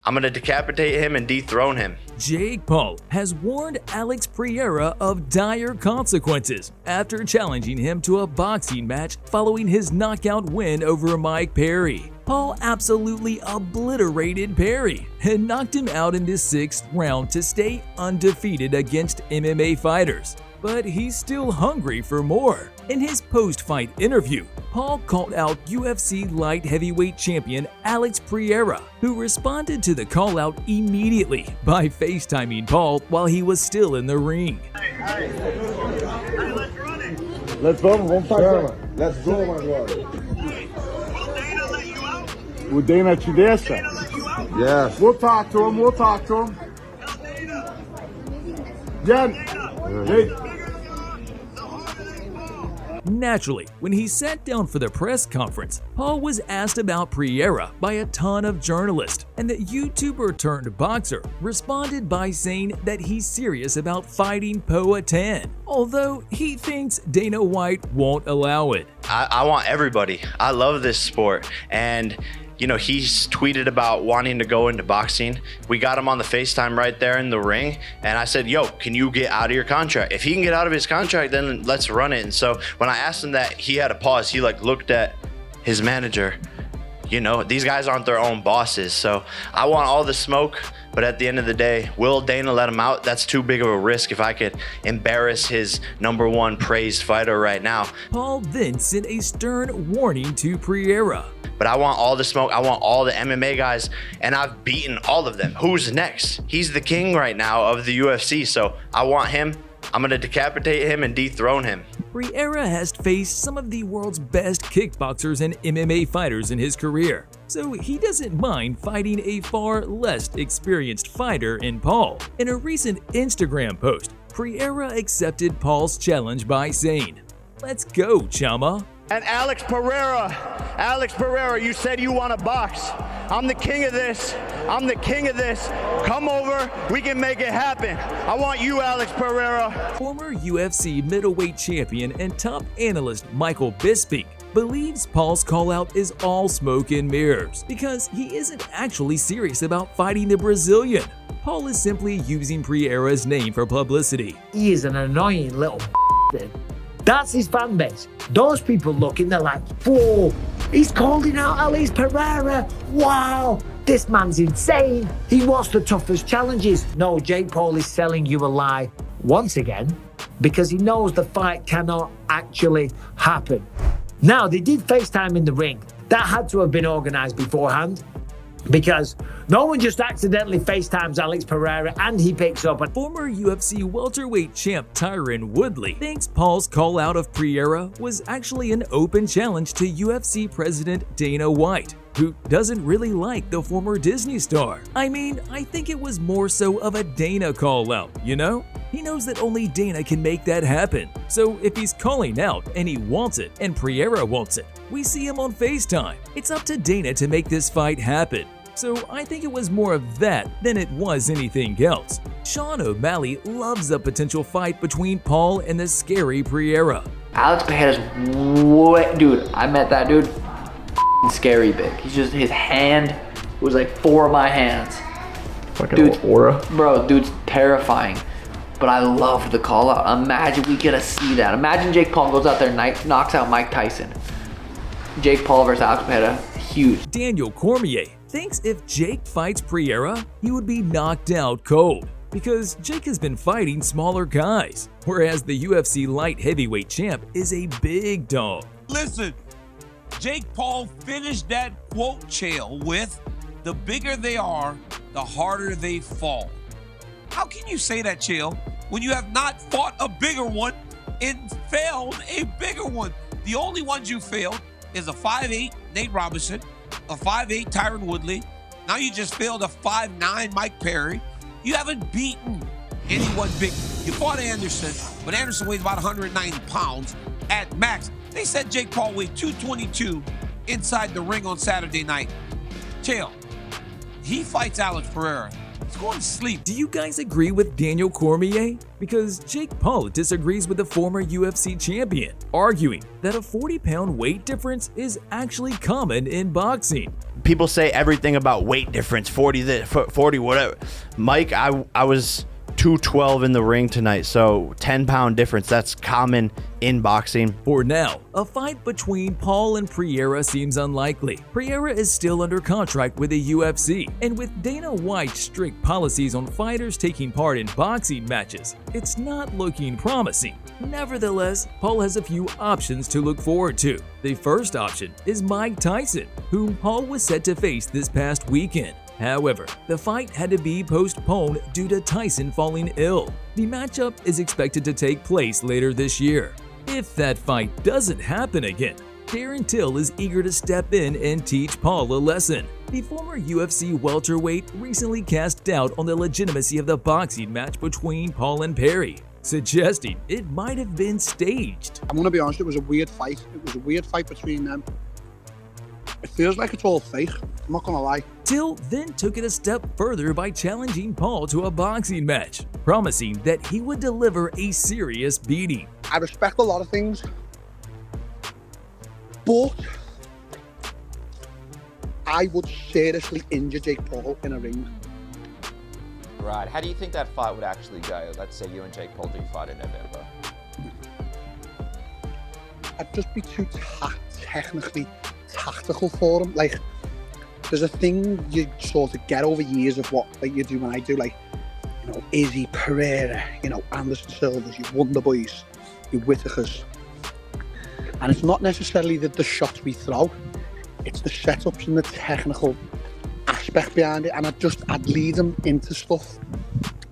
I'm going to decapitate him and dethrone him. JakePaul has warned Alex Pereira of dire consequences after challenging him to a boxing match following his knockout win over Mike Perry. Paul absolutely obliterated Perry and knocked him out in the 6th round to stay undefeated against MMA fighters. But he's still hungry for more. In his post-fight interview, Paul called out UFC light heavyweight champion Alex Pereira, who responded to the call-out immediately by FaceTiming Paul while he was still in the ring. Hey, let's run it. Let's go, vamos fazer. Let's go, my God. Will Dana let you out? O Dana te deixa? Dana let you out? Yes. We'll talk to him, Tell Dana. Jen. Dana. Naturally, when he sat down for the press conference, Paul was asked about Pereira by a ton of journalists, and the YouTuber turned boxer responded by saying that he's serious about fighting Poa 10, although he thinks Dana White won't allow it. I want everybody. I love this sport. And you know, he's tweeted about wanting to go into boxing. We got him on the FaceTime right there in the ring. And I said, yo, can you get out of your contract? If he can get out of his contract, then let's run it. And so when I asked him that, he had a pause. He looked at his manager. You know, these guys aren't their own bosses. So I want all the smoke. But at the end of the day, will Dana let him out? That's too big of a risk if I could embarrass his #1 praised fighter right now. Paul then sent a stern warning to Pereira. But I want all the smoke. I want all the MMA guys, and I've beaten all of them. Who's next? He's the king right now of the UFC, so I want him. I'm going to decapitate him and dethrone him. Pereira has faced some of the world's best kickboxers and MMA fighters in his career, so he doesn't mind fighting a far less experienced fighter in Paul. In a recent Instagram post, Pereira accepted Paul's challenge by saying, "Let's go, chama." And Alex Pereira, you said you want to box. I'm the king of this. Come over, we can make it happen. I want you, Alex Pereira. Former UFC Middleweight Champion and top analyst Michael Bisping believes Paul's call-out is all smoke and mirrors because he isn't actually serious about fighting the Brazilian. Paul is simply using Pereira's name for publicity. He is an annoying little That's his fan base. Those people looking, they're like, whoa, he's calling out Alex Pereira. Wow, this man's insane. He wants the toughest challenges. No, JakePaul is selling you a lie once again because he knows the fight cannot actually happen. Now, they did FaceTime in the ring. That had to have been organized beforehand, because no one just accidentally FaceTimes Alex Pereira and he picks up. Former UFC welterweight champ Tyron Woodley thinks Paul's call-out of Pereira was actually an open challenge to UFC president Dana White, who doesn't really like the former Disney star. I mean, I think it was more so of a Dana call-out, you know? He knows that only Dana can make that happen. So if he's calling out and he wants it and Pereira wants it, we see him on FaceTime. It's up to Dana to make this fight happen. So I think it was more of that than it was anything else. Sean O'Malley loves a potential fight between Paul and the scary Pereira. Alex Pereira's way, dude, I met that dude, scary big. He's just, his hand was like 4 of my hands. Like an aura. Bro, dude's terrifying. But I love the call out. Imagine we get to see that. Imagine JakePaul goes out there and knocks out Mike Tyson. JakePaul versus Alex Pereira, huge. Daniel Cormier thinks if Jake fights Pereira, he would be knocked out cold because Jake has been fighting smaller guys, whereas the UFC light heavyweight champ is a big dog. Listen, JakePaul finished that quote, Chael, with the bigger they are, the harder they fall. How can you say that, Chael, when you have not fought a bigger one and failed a bigger one? The only ones you failed is a 5'8" Nate Robinson, a 5'8" Tyron Woodley. Now you just failed a 5'9" Mike Perry. You haven't beaten anyone big. You fought Anderson, but Anderson weighs about 190 pounds at max. They said JakePaul weighed 222 inside the ring on Saturday night. Chael, he fights Alex Pereira. He's going to sleep. Do you guys agree with Daniel Cormier? Because Jake Paul disagrees with the former UFC champion, arguing that a 40-pound weight difference is actually common in boxing. People say everything about weight difference, 40 this, 40 whatever. Mike, I was 212 in the ring tonight, so 10-pound difference, that's common in boxing. For now, a fight between Paul and Pereira seems unlikely. Pereira is still under contract with the UFC, and with Dana White's strict policies on fighters taking part in boxing matches, it's not looking promising. Nevertheless, Paul has a few options to look forward to. The first option is Mike Tyson, whom Paul was set to face this past weekend. However, the fight had to be postponed due to Tyson falling ill. The matchup is expected to take place later this year. If that fight doesn't happen again, Darren Till is eager to step in and teach Paul a lesson. The former UFC welterweight recently cast doubt on the legitimacy of the boxing match between Paul and Perry, suggesting it might have been staged. I'm going to be honest, it was a weird fight. It was a weird fight between them. It feels like it's all fake, I'm not going to lie. Till then took it a step further by challenging Paul to a boxing match, promising that he would deliver a serious beating. I respect a lot of things, but I would seriously injure Jake Paul in a ring. Right. How do you think that fight would actually go? Let's say you and Jake Paul do fight in November. I'd just be too technically tactical for him. Like, there's a thing you sort of get over years of what like you do when I do, like, you know, Izzy, Pereira, you know, Anderson Silvers, your Wonder Boys, your Whitakers. And it's not necessarily the shots we throw, it's the setups and the technical aspect behind it. And I'd lead them into stuff.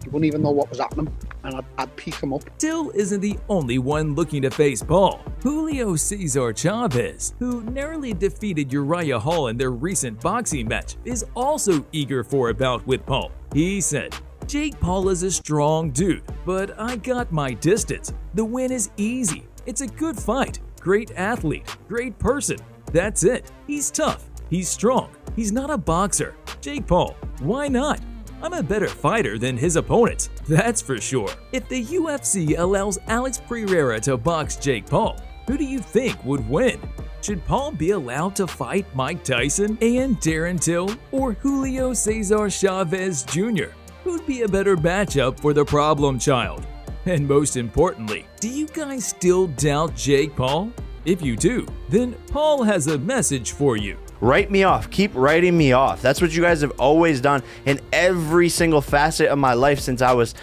You wouldn't even know what was happening, and I'd pick him up. Till isn't the only one looking to face Paul. Julio Cesar Chavez, who narrowly defeated Uriah Hall in their recent boxing match, is also eager for a bout with Paul. He said, "Jake Paul is a strong dude, but I got my distance. The win is easy. It's a good fight. Great athlete, great person. That's it. He's tough. He's strong. He's not a boxer. Jake Paul, why not? I'm a better fighter than his opponents, that's for sure." If the UFC allows Alex Pereira to box Jake Paul, who do you think would win? Should Paul be allowed to fight Mike Tyson and Darren Till, or Julio Cesar Chavez Jr.? Who'd be a better matchup for the problem child? And most importantly, do you guys still doubt Jake Paul? If you do, then Paul has a message for you. Write me off. Keep writing me off. That's what you guys have always done in every single facet of my life since I was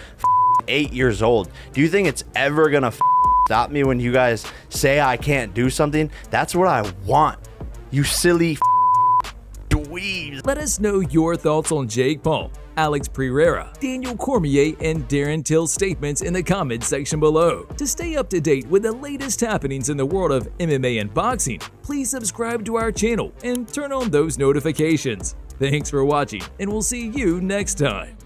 8 years old. Do you think it's ever gonna stop me when you guys say I can't do something? That's what I want. You silly dweebs. Let us know your thoughts on Jake Paul, Alex Pereira, Daniel Cormier, and Darren Till's statements in the comments section below. To stay up to date with the latest happenings in the world of MMA and boxing, please subscribe to our channel and turn on those notifications. Thanks for watching, and we'll see you next time.